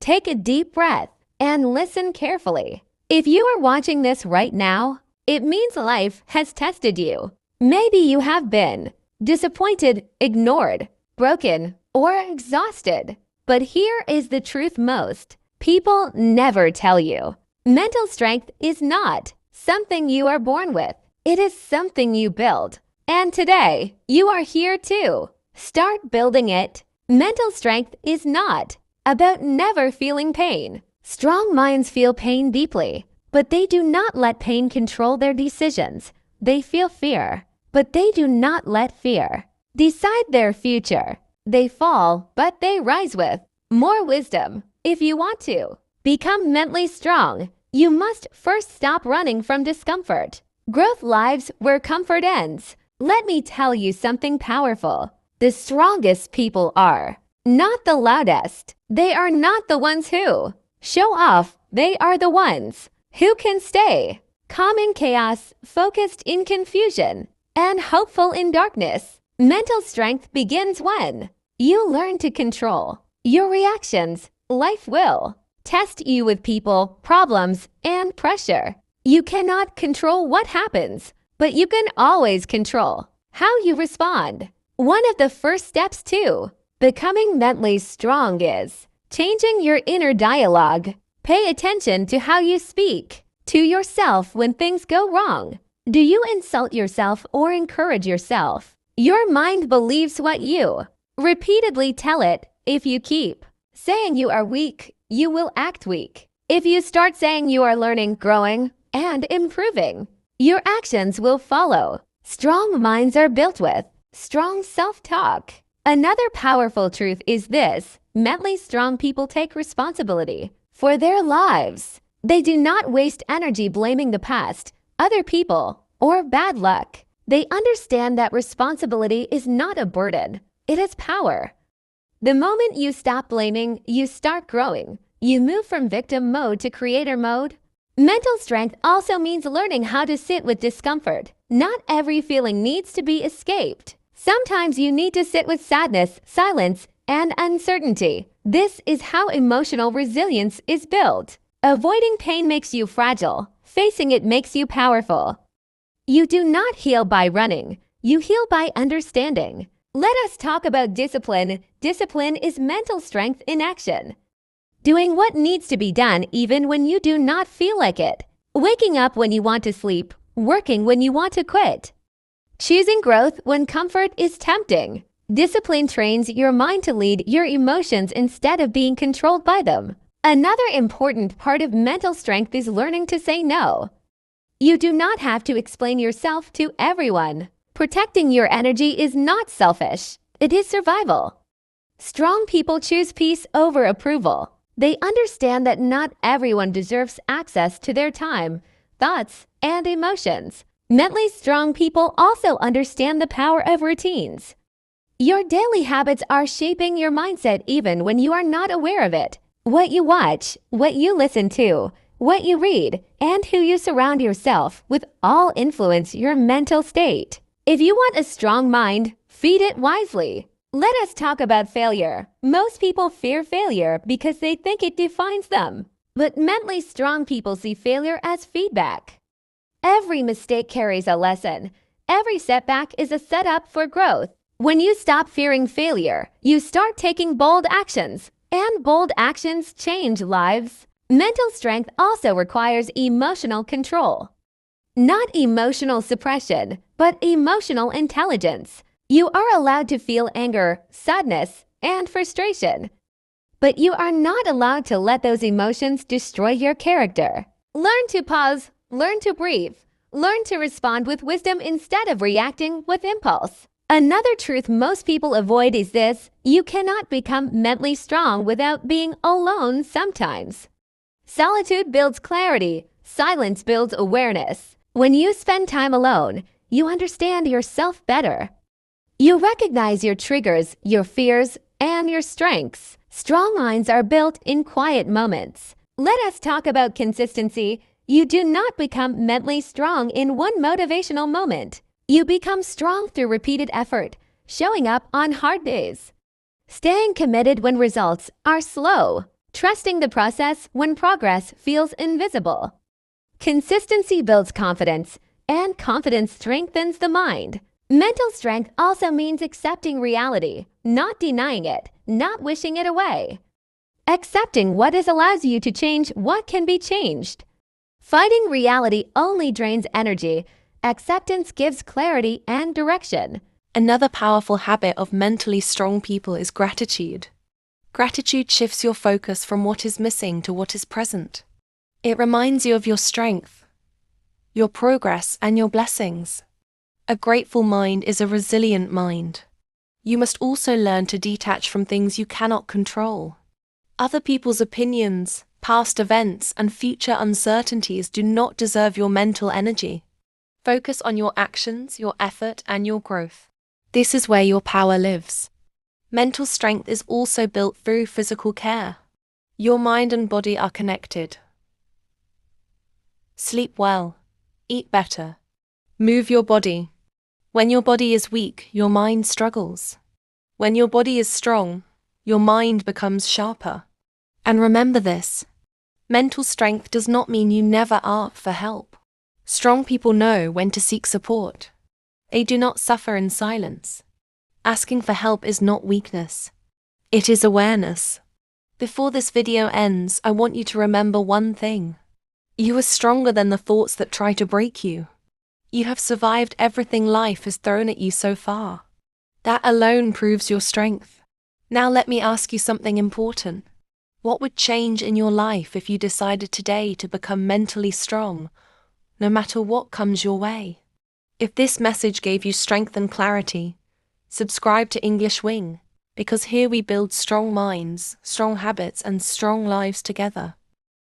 take a deep breath and listen carefully. If you are watching this right now, it means life has tested you. Maybe you have been disappointed, ignored, broken, or exhausted. But here is the truth most people never tell you. Mental strength is not something you are born with. It is something you build. And today, you are here too. Start building it. Mental strength is not about never feeling pain. Strong minds feel pain deeply, but they do not let pain control their decisions. They feel fear, but they do not let fear decide their future. They fall, but they rise with more wisdom. If you want to become mentally strong, you must first stop running from discomfort. Growth lives where comfort ends. Let me tell you something powerful. The strongest people are not the loudest. They are not the ones who show off. They are the ones who can stay calm in chaos, focused in confusion, and hopeful in darkness. Mental strength begins when you learn to control your reactions. Life will test you with people, problems, and pressure. You cannot control what happens, but you can always control how you respond. One of the first steps to becoming mentally strong is changing your inner dialogue. Pay attention to how you speak to yourself when things go wrong. Do you insult yourself or encourage yourself? Your mind believes what you repeatedly tell it. If you keep saying you are weak, you will act weak. If you start saying you are learning, growing, and improving, your actions will follow. Strong minds are built with strong self-talk. Another powerful truth is this: mentally strong people take responsibility for their lives. They do not waste energy blaming the past, other people, or bad luck. They understand that responsibility is not a burden, it is power. The moment you stop blaming, you start growing. You move from victim mode to creator mode. Mental strength also means learning how to sit with discomfort. Not every feeling needs to be escaped. Sometimes you need to sit with sadness, silence, and uncertainty. This is how emotional resilience is built. Avoiding pain makes you fragile. Facing it makes you powerful. You do not heal by running. You heal by understanding. Let us talk about discipline. Discipline is mental strength in action. Doing what needs to be done even when you do not feel like it. Waking up when you want to sleep. Working when you want to quit. Choosing growth when comfort is tempting. Discipline trains your mind to lead your emotions instead of being controlled by them. Another important part of mental strength is learning to say no. You do not have to explain yourself to everyone. Protecting your energy is not selfish. It is survival. Strong people choose peace over approval. They understand that not everyone deserves access to their time, thoughts, and emotions. Mentally strong people also understand the power of routines. Your daily habits are shaping your mindset even when you are not aware of it. What you watch, what you listen to, what you read, and who you surround yourself with all influence your mental state. If you want a strong mind, feed it wisely. Let us talk about failure. Most people fear failure because they think it defines them. But mentally strong people see failure as feedback. Every mistake carries a lesson. Every setback is a setup for growth. When you stop fearing failure, you start taking bold actions. And bold actions change lives. Mental strength also requires emotional control. Not emotional suppression, but emotional intelligence. You are allowed to feel anger, sadness, and frustration. But you are not allowed to let those emotions destroy your character. Learn to pause, learn to breathe, learn to respond with wisdom instead of reacting with impulse. Another truth most people avoid is this: you cannot become mentally strong without being alone sometimes. Solitude builds clarity, silence builds awareness. When you spend time alone, you understand yourself better. You recognize your triggers, your fears, and your strengths. Strong minds are built in quiet moments. Let us talk about consistency. You do not become mentally strong in one motivational moment. You become strong through repeated effort, showing up on hard days, staying committed when results are slow, trusting the process when progress feels invisible. Consistency builds confidence, and confidence strengthens the mind. Mental strength also means accepting reality, not denying it, not wishing it away. Accepting what is allows you to change what can be changed. Fighting reality only drains energy. Acceptance gives clarity and direction. Another powerful habit of mentally strong people is gratitude. Gratitude shifts your focus from what is missing to what is present. It reminds you of your strength, your progress, and your blessings. A grateful mind is a resilient mind. You must also learn to detach from things you cannot control. Other people's opinions, past events, and future uncertainties do not deserve your mental energy. Focus on your actions, your effort, and your growth. This is where your power lives. Mental strength is also built through physical care. Your mind and body are connected. Sleep well. Eat better. Move your body. When your body is weak, your mind struggles. When your body is strong, your mind becomes sharper. And remember this: mental strength does not mean you never ask for help. Strong people know when to seek support. They do not suffer in silence. Asking for help is not weakness. It is awareness. Before this video ends, I want you to remember one thing. You are stronger than the thoughts that try to break you. You have survived everything life has thrown at you so far. That alone proves your strength. Now let me ask you something important. What would change in your life if you decided today to become mentally strong, no matter what comes your way? If this message gave you strength and clarity, subscribe to English Wing, because here we build strong minds, strong habits, and strong lives together.